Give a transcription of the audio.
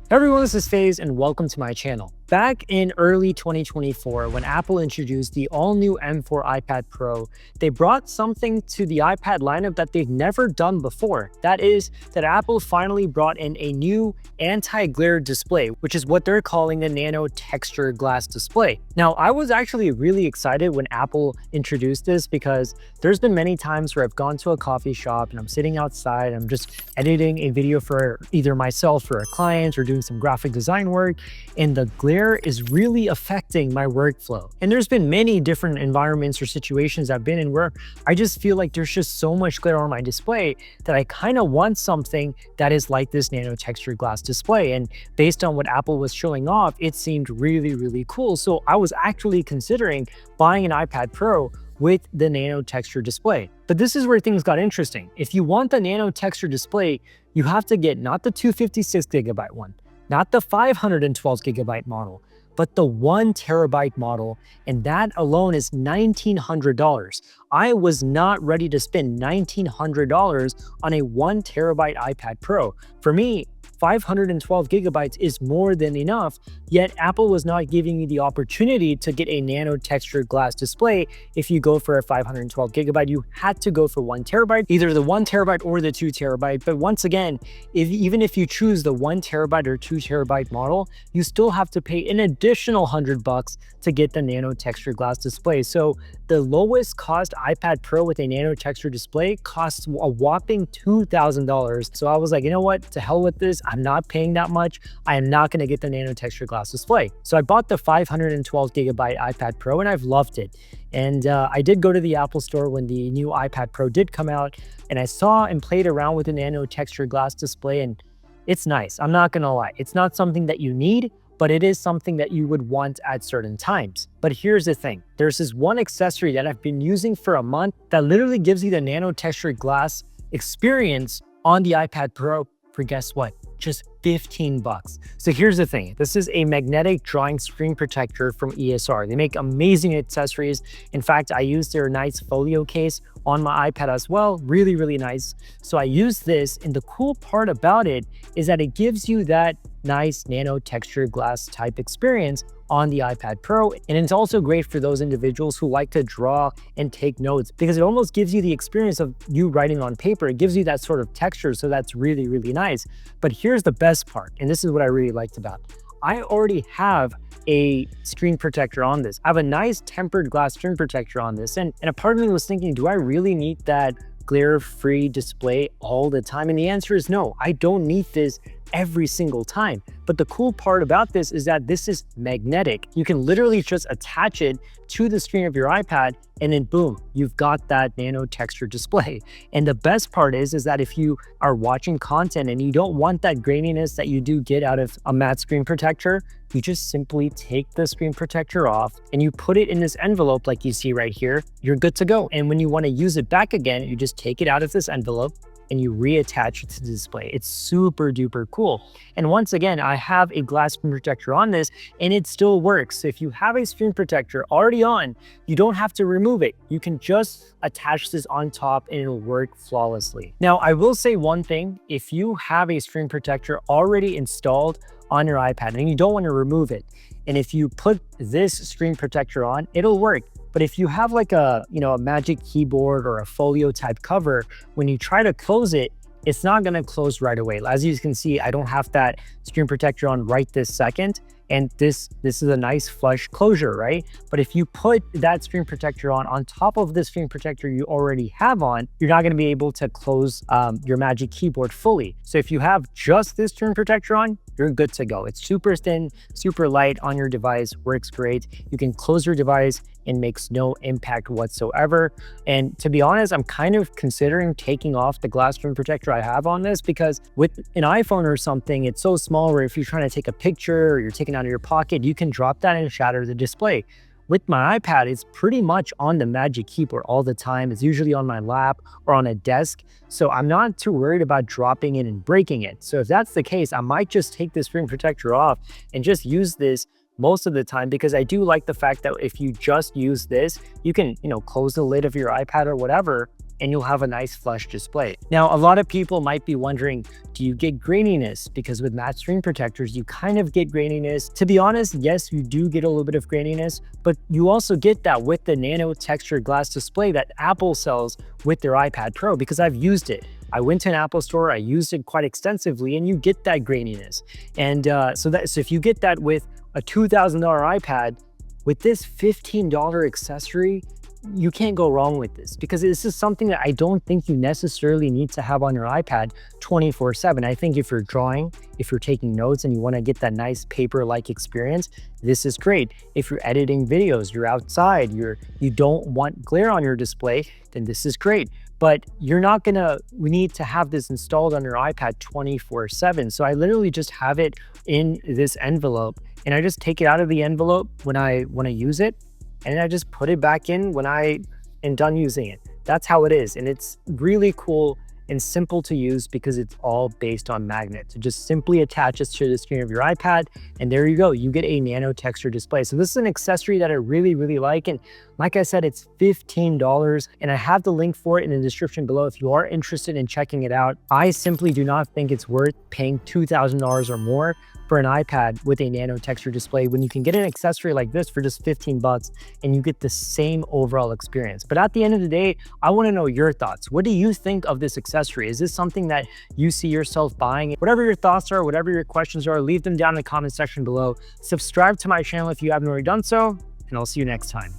Everyone, this is FaZe and welcome to my channel. Back in early 2024, when Apple introduced the all-new M4 iPad Pro, they brought something to the iPad lineup that they've never done before. That is, that Apple finally brought in a new anti-glare display, which is what they're calling a nano-texture glass display. Now, I was actually really excited when Apple introduced this because there's been many times where I've gone to a coffee shop and I'm sitting outside, I'm just editing a video for either myself or a client or doing some graphic design work, and the glare is really affecting my workflow. And there's been many different environments or situations I've been in where I just feel like there's just so much glare on my display that I kind of want something that is like this nano-textured glass display. And based on what Apple was showing off, it seemed really, really cool. So I was actually considering buying an iPad Pro with the nano texture display. But this is where things got interesting. If you want the nano texture display, you have to get not the 256GB one, not the 512GB model, but the 1TB model, and that alone is $1,900. I was not ready to spend $1,900 on a 1TB iPad Pro. For me, 512GB is more than enough, yet Apple was not giving you the opportunity to get a nano-textured glass display. If you go for a 512GB, you had to go for 1TB, either the 1TB or the 2TB. But once again, even if you choose the 1TB or 2TB model, you still have to pay an additional $100 to get the nano-textured glass display. So the lowest cost iPad Pro with a nano-textured display costs a whopping $2,000. So I was like, you know what, to hell with this. I'm not paying that much. I am not going to get the nano-textured glass display. So I bought the 512GB iPad Pro and I've loved it. And I did go to the Apple store when the new iPad Pro did come out, and I saw and played around with the nano-textured glass display, and it's nice. I'm not going to lie. It's not something that you need, but it is something that you would want at certain times. But here's the thing. There's this one accessory that I've been using for a month that literally gives you the nano-textured glass experience on the iPad Pro for, guess what? Just 15 bucks. So here's the thing. This is a magnetic drawing screen protector from ESR. They make amazing accessories. In fact, I use their nice folio case on my iPad as well. Really, really nice. So I use this, and the cool part about it is that it gives you that nice nano texture glass type experience on the iPad Pro. And it's also great for those individuals who like to draw and take notes, because it almost gives you the experience of you writing on paper. It gives you that sort of texture. So that's really, really nice. But here's the best part, and this is what I really liked about it. I already have a screen protector on this. I have a nice tempered glass screen protector on this. And a part of me was thinking, do I really need that glare-free display all the time? And the answer is no, I don't need this every single time. But the cool part about this is that this is magnetic. You can literally just attach it to the screen of your iPad, and then boom, you've got that nano texture display. And the best part is that if you are watching content and you don't want that graininess that you do get out of a matte screen protector, you just simply take the screen protector off and you put it in this envelope like you see right here, you're good to go. And when you want to use it back again, you just take it out of this envelope and you reattach it to the display. It's super duper cool. And once again, I have a glass screen protector on this and it still works. So if you have a screen protector already on, you don't have to remove it. You can just attach this on top and it'll work flawlessly. Now, I will say one thing. If you have a screen protector already installed on your iPad and you don't want to remove it, and if you put this screen protector on, it'll work. But if you have like a Magic Keyboard or a folio type cover, when you try to close it, it's not going to close right away. As you can see, I don't have that screen protector on right this second. And this is a nice flush closure, right? But if you put that screen protector on top of the screen protector you already have on, you're not going to be able to close your Magic Keyboard fully. So if you have just this screen protector on, you're good to go. It's super thin, super light on your device, works great. You can close your device and makes no impact whatsoever. And to be honest, I'm kind of considering taking off the glass screen protector I have on this, because with an iPhone or something, it's so small where if you're trying to take a picture or you're taking it out of your pocket, you can drop that and shatter the display. With my iPad, it's pretty much on the Magic Keyboard all the time. It's usually on my lap or on a desk. So I'm not too worried about dropping it and breaking it. So if that's the case, I might just take the screen protector off and just use this most of the time, because I do like the fact that if you just use this, you can, close the lid of your iPad or whatever, and you'll have a nice flush display. Now, a lot of people might be wondering, do you get graininess? Because with matte screen protectors, you kind of get graininess. To be honest, yes, you do get a little bit of graininess, but you also get that with the nano-textured glass display that Apple sells with their iPad Pro, because I've used it. I went to an Apple store, I used it quite extensively, and you get that graininess. And so if you get that with a $2,000 iPad, with this $15 accessory, you can't go wrong with this, because this is something that I don't think you necessarily need to have on your iPad 24/7. I think if you're drawing, if you're taking notes and you want to get that nice paper-like experience, this is great. If you're editing videos, you're outside, you don't want glare on your display, then this is great. But you're not gonna need to have this installed on your iPad 24/7. So I literally just have it in this envelope, and I just take it out of the envelope when I want to use it, and I just put it back in when I am done using it. That's how it is. And it's really cool and simple to use because it's all based on magnets. It just simply attaches to the screen of your iPad, and there you go. You get a nano texture display. So this is an accessory that I really, really like. And like I said, it's $15, and I have the link for it in the description below if you are interested in checking it out. I simply do not think it's worth paying $2,000 or more for an iPad with a nano texture display when you can get an accessory like this for just 15 bucks and you get the same overall experience. But at the end of the day, I want to know your thoughts. What do you think of this accessory? Is this something that you see yourself buying? Whatever your thoughts are, whatever your questions are, leave them down in the comment section below. Subscribe to my channel if you haven't already done so, and I'll see you next time.